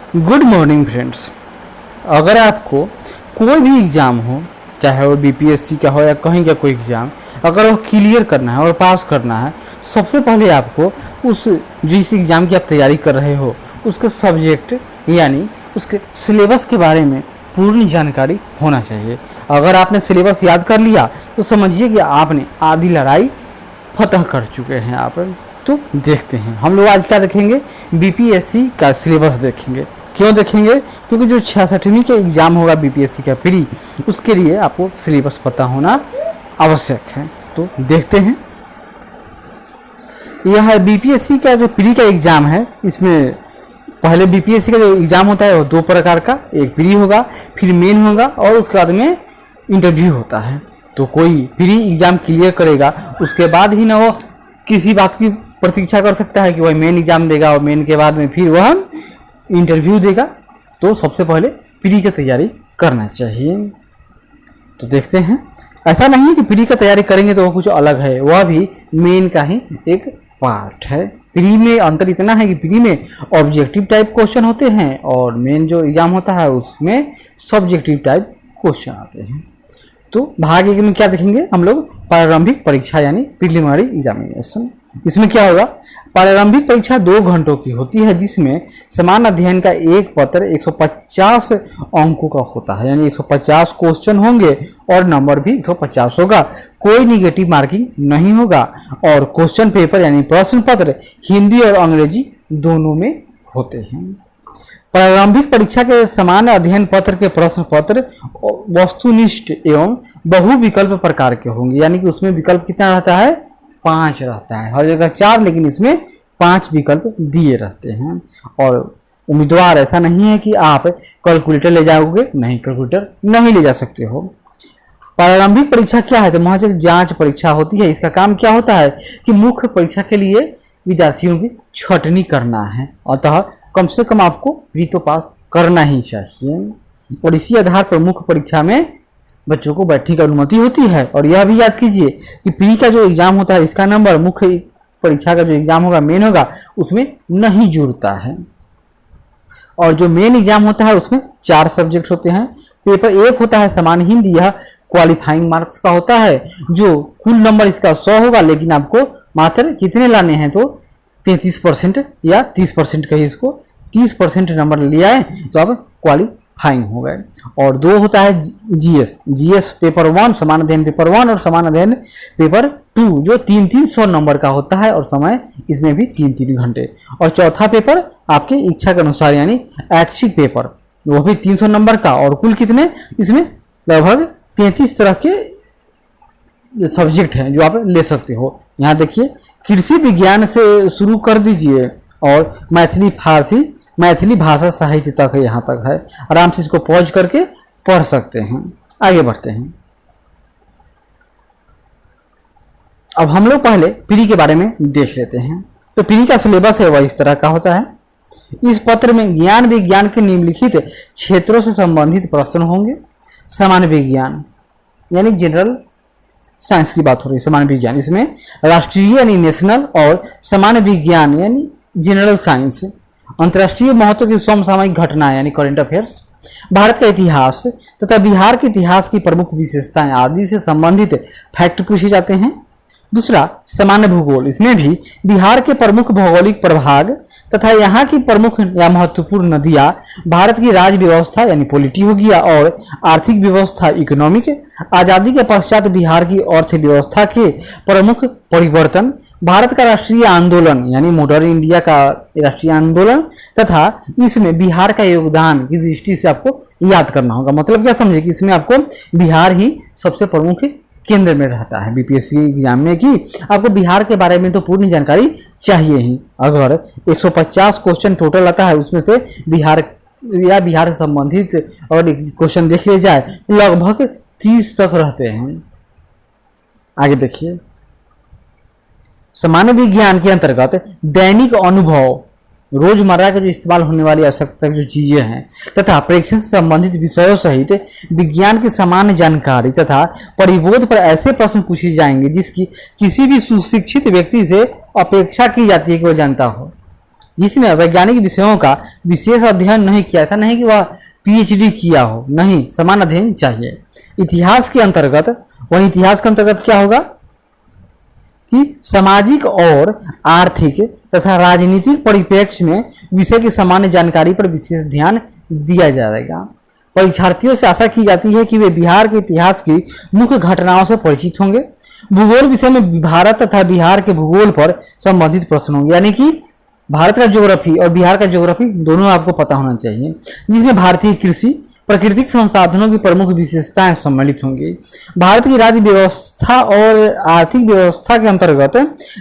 Good morning friends. अगर आपको कोई भी एग्ज़ाम हो, चाहे वो बीपीएससी का हो या कहीं का कोई एग्ज़ाम, अगर वो क्लियर करना है और पास करना है, सबसे पहले आपको उस जिस एग्ज़ाम की आप तैयारी कर रहे हो उसके सब्जेक्ट यानी उसके सिलेबस के बारे में पूर्ण जानकारी होना चाहिए। अगर आपने सिलेबस याद कर लिया तो समझिए कि आपने आधी लड़ाई फतह कर चुके हैं आप। तो देखते हैं हम लोग आज क्या देखेंगे, बीपीएससी का सिलेबस देखेंगे। क्यों देखेंगे? क्योंकि जो 66वीं का एग्ज़ाम होगा बीपीएससी का प्री, उसके लिए आपको सिलेबस पता होना आवश्यक है। तो देखते हैं। यह बीपीएससी का जो प्री का एग्ज़ाम है, इसमें पहले बीपीएससी का जो एग्ज़ाम होता है वो दो प्रकार का, एक प्री होगा, फिर मेन होगा और उसके बाद में इंटरव्यू होता है। तो कोई प्री एग्ज़ाम क्लियर करेगा उसके बाद ही ना वो किसी बात की प्रतीक्षा कर सकता है कि वह मेन एग्ज़ाम देगा और मेन के बाद में फिर वह इंटरव्यू देगा। तो सबसे पहले प्री की तैयारी करना चाहिए। तो देखते हैं। ऐसा नहीं है कि प्री की तैयारी करेंगे तो वह कुछ अलग है, वह भी मेन का ही एक पार्ट है। प्री में अंतर इतना है कि प्री में ऑब्जेक्टिव टाइप क्वेश्चन होते हैं और मेन जो एग्ज़ाम होता है उसमें सब्जेक्टिव टाइप क्वेश्चन आते हैं। तो भाग एक में क्या देखेंगे हम लोग, प्रारंभिक परीक्षा यानी प्रीलिमिनरी एग्जामिनेशन। इसमें क्या होगा, प्रारंभिक परीक्षा 2 घंटों की होती है जिसमें समान अध्ययन का एक पत्र 150 अंकों का होता है, यानी 150 क्वेश्चन होंगे और नंबर भी 150 होगा। कोई निगेटिव मार्किंग नहीं होगा और क्वेश्चन पेपर यानी प्रश्न पत्र हिंदी और अंग्रेजी दोनों में होते हैं। प्रारंभिक परीक्षा के समान अध्ययन पत्र के प्रश्न पत्र वस्तुनिष्ठ एवं बहुविकल्प प्रकार के होंगे, यानी कि उसमें विकल्प कितना रहता है, 5 रहता है। हर जगह 4 लेकिन इसमें 5 विकल्प दिए रहते हैं। और उम्मीदवार ऐसा नहीं है कि आप कैलकुलेटर ले जाओगे, नहीं, कैलकुलेटर नहीं ले जा सकते हो। प्रारंभिक परीक्षा क्या है, तो महज जांच परीक्षा होती है। इसका काम क्या होता है कि मुख्य परीक्षा के लिए विद्यार्थियों की छटनी करना है, अतः कम से कम आपको प्री तो पास करना ही चाहिए। और इसी आधार पर मुख्य परीक्षा में बच्चों को बैठने की अनुमति होती है। और यह भी याद कीजिए कि प्री का जो एग्ज़ाम होता है इसका नंबर मुख्य परीक्षा का जो एग्ज़ाम होगा, मेन होगा, उसमें नहीं जुड़ता है। और जो मेन एग्ज़ाम होता है उसमें 4 सब्जेक्ट होते हैं। पेपर 1 होता है समान हिंदी, यह क्वालिफाइंग मार्क्स का होता है, जो कुल नंबर इसका 100 होगा, लेकिन आपको मात्र कितने लाने हैं, तो 33% या 30% कहिए इसको, 30% नंबर लिया है तो अब क्वालिफाइंग हो गए। और 2 होता है जीएस पेपर 1, समान अध्ययन पेपर 1 और समान अध्ययन पेपर 2, जो 300 नंबर का होता है और समय इसमें भी 3 घंटे। और चौथा पेपर आपके इच्छा के अनुसार यानी ऐच्छिक पेपर, वो भी 300 नंबर का और कुल कितने, इसमें लगभग 33 तरह के सब्जेक्ट हैं जो आप ले सकते हो। यहाँ देखिए, कृषि विज्ञान से शुरू कर दीजिए और मैथिली फारसी, मैथिली भाषा साहित्य तक यहाँ तक है। आराम से इसको पॉज करके पढ़ सकते हैं। आगे बढ़ते हैं। अब हम लोग पहले प्री के बारे में देख लेते हैं। तो प्री का सिलेबस है वह इस तरह का होता है। इस पत्र में ज्ञान विज्ञान के निम्नलिखित क्षेत्रों से संबंधित प्रश्न होंगे। सामान्य विज्ञान यानी जनरल साइंस की बात हो रही है, सामान्य विज्ञान, इसमें राष्ट्रीय यानी नेशनल और सामान्य विज्ञान यानी जनरल साइंस, अंतर्राष्ट्रीय महत्व की समसामयिक घटनाएं यानी करंट अफेयर्स, भारत का इतिहास तथा बिहार के इतिहास की प्रमुख विशेषताएं आदि से संबंधित फैक्ट पूछे जाते हैं। दूसरा सामान्य भूगोल, इसमें भी बिहार के प्रमुख भौगोलिक प्रभाग तथा यहाँ की प्रमुख या महत्वपूर्ण नदियाँ, भारत की राज व्यवस्था यानी पॉलिटी हो गया और आर्थिक व्यवस्था इकोनॉमिक, आज़ादी के पश्चात बिहार की अर्थव्यवस्था के प्रमुख परिवर्तन, भारत का राष्ट्रीय आंदोलन यानी मॉडर्न इंडिया का राष्ट्रीय आंदोलन तथा इसमें बिहार का योगदान की दृष्टि से आपको याद करना होगा। मतलब क्या समझे कि इसमें आपको बिहार ही सबसे प्रमुख केंद्र में रहता है बीपीएससी एग्जाम में, कि आपको बिहार के बारे में तो पूर्ण जानकारी चाहिए ही। अगर 150 क्वेश्चन टोटल आता है उसमें से बिहार या बिहार से संबंधित और क्वेश्चन देख लिया जाए लगभग 30 तक रहते हैं। आगे देखिए, सामान्य विज्ञान के अंतर्गत दैनिक अनुभव, रोजमर्रा के जो इस्तेमाल होने वाली आवश्यकता जो चीजें हैं तथा प्रेक्षण से संबंधित विषयों सहित विज्ञान की सामान्य जानकारी तथा परिबोध पर ऐसे प्रश्न पूछे जाएंगे जिसकी किसी भी सुशिक्षित व्यक्ति से अपेक्षा की जाती है कि वह जानता हो। जिसने वैज्ञानिक विषयों का विशेष अध्ययन नहीं किया। ऐसा नहीं कि वह पीएचडी किया हो, नहीं, समान अध्ययन चाहिए। इतिहास के अंतर्गत, वही इतिहास के अंतर्गत क्या होगा कि सामाजिक और आर्थिक तथा राजनीतिक परिप्रेक्ष्य में विषय की सामान्य जानकारी पर विशेष ध्यान दिया जाएगा। परीक्षार्थियों से आशा की जाती है कि वे बिहार के इतिहास की मुख्य घटनाओं से परिचित होंगे। भूगोल विषय में भारत तथा बिहार के भूगोल पर संबंधित प्रश्न होंगे, यानी कि भारत का ज्योग्राफी और बिहार का ज्योग्राफी दोनों आपको पता होना चाहिए, जिसमें भारतीय कृषि, प्राकृतिक संसाधनों की प्रमुख विशेषताएं सम्मिलित होंगी। भारत की राज्य व्यवस्था और आर्थिक व्यवस्था के अंतर्गत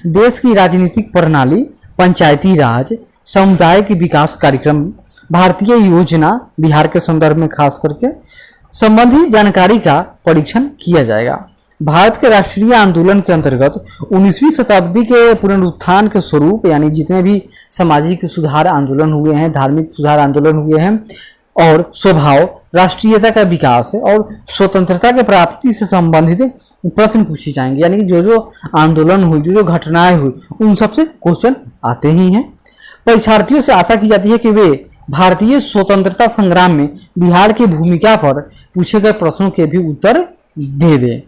देश की राजनीतिक प्रणाली, पंचायती राज, समुदाय के विकास कार्यक्रम, भारतीय योजना बिहार के संदर्भ में खास करके संबंधी जानकारी का परीक्षण किया जाएगा। भारत के राष्ट्रीय आंदोलन के अंतर्गत 19वीं शताब्दी के पुनरुत्थान के स्वरूप, यानी जितने भी सामाजिक सुधार आंदोलन हुए हैं, धार्मिक सुधार आंदोलन हुए हैं, और स्वभाव, राष्ट्रीयता का विकास और स्वतंत्रता के प्राप्ति से संबंधित प्रश्न पूछे जाएंगे। यानी कि जो जो आंदोलन हुई, जो जो घटनाएं हुई, उन सबसे क्वेश्चन आते ही हैं। परीक्षार्थियों से आशा की जाती है कि वे भारतीय स्वतंत्रता संग्राम में बिहार की भूमिका पर पूछे गए प्रश्नों के भी उत्तर दे दें।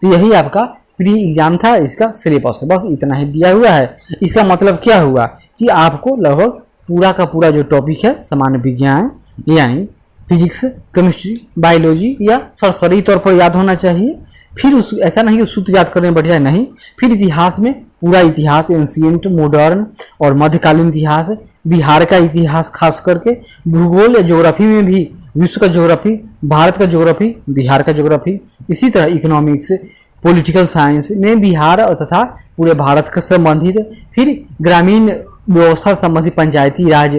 तो यही आपका प्री एग्जाम था, इसका सिलेबस है, बस इतना ही दिया हुआ है। इसका मतलब क्या हुआ कि आपको लगभग पूरा का पूरा जो टॉपिक है सामान्य विज्ञान, यानी फिजिक्स, केमिस्ट्री, बायोलॉजी या सरसरी तौर पर याद होना चाहिए। फिर उस ऐसा नहीं कि सूत्र याद करने बैठ जाए, नहीं। फिर इतिहास में पूरा इतिहास, एंशिएंट, मॉडर्न और मध्यकालीन इतिहास, बिहार का इतिहास खास करके, भूगोल या ज्योग्राफी में भी विश्व का ज्योग्राफी, भारत का ज्योग्राफी, बिहार का ज्योग्राफी। इसी तरह इकोनॉमिक्स, पॉलिटिकल साइंस में बिहार तथा पूरे भारत से संबंधित। फिर ग्रामीण व्यवस्था से संबंधित पंचायती राज,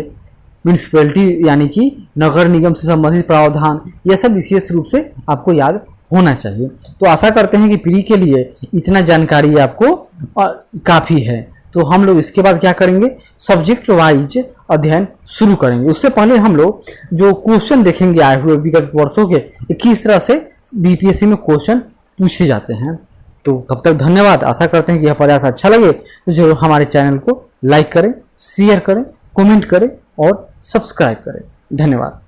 म्यूनिसिपैलिटी यानी कि नगर निगम से संबंधित प्रावधान, यह सब विशेष रूप से आपको याद होना चाहिए। तो आशा करते हैं कि प्री के लिए इतना जानकारी आपको काफ़ी है। तो हम लोग इसके बाद क्या करेंगे, सब्जेक्ट वाइज अध्ययन शुरू करेंगे। उससे पहले हम लोग जो क्वेश्चन देखेंगे आए हुए विगत वर्षों के, किस तरह से बीपीएससी में क्वेश्चन पूछे जाते हैं। तो तब तक धन्यवाद। आशा करते हैं कि यह प्रयास अच्छा लगे तो जरूर हमारे चैनल को लाइक करें, शेयर करें, कमेंट करें और सब्सक्राइब करें। धन्यवाद।